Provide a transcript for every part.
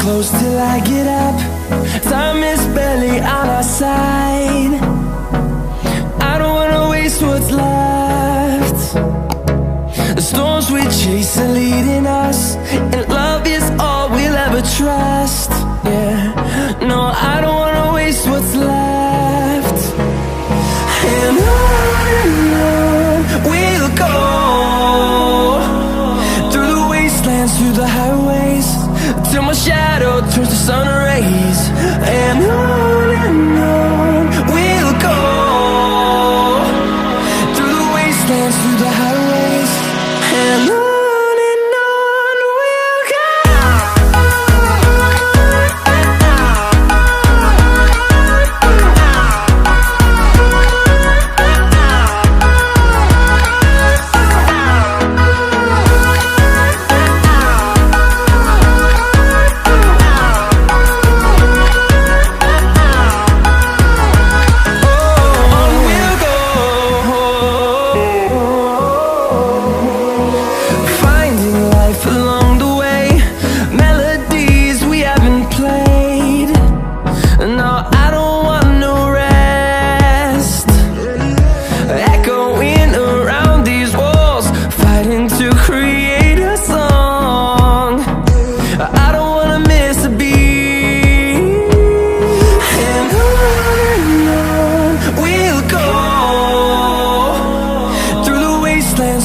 close till I get up. Time is barely on our side. I don't wanna waste what's left. The storms we chase are leading us, and love is all we'll ever trust. Yeah, no, I don't wanna waste what's left. And on we'll go, through the wastelands, through the highways, till my shadow turns to sun rays. And on we'll go, through the wastelands, through the highways, and on we'll go.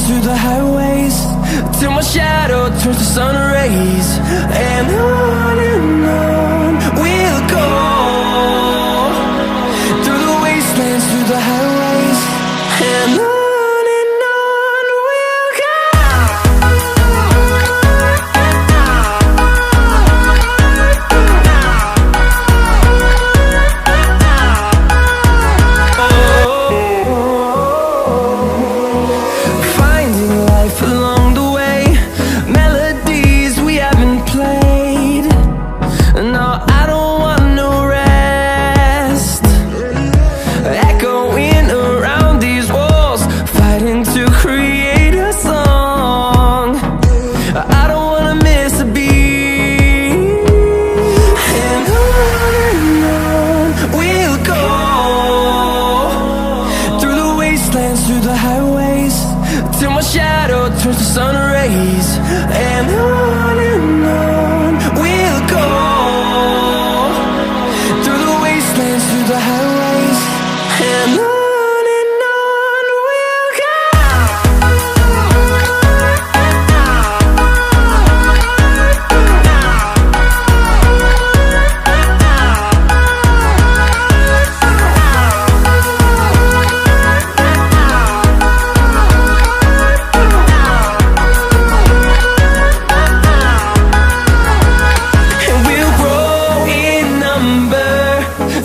Through the highways, till my shadow turns to sun rays. And on we'll go, through the wastelands, through the highways, and on we'll go. Along the way, melodies we haven't played. No, I don't want no rest. Echoing around these walls, fighting to create a song. I don't wanna miss a beat. And on we'll go, through the wastelands, through the highways, till my shadow turns to sun rays. And on we'll go, through the wastelands, through the highways, and on we'll go.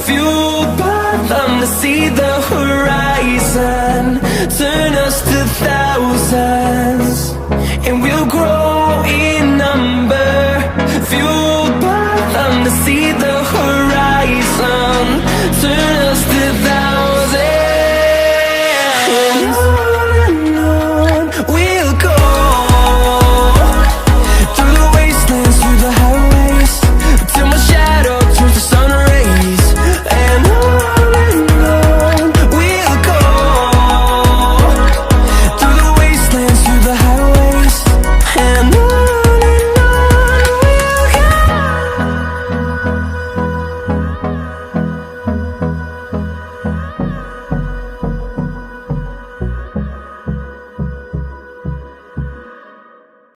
Fueled by them to see the horizon.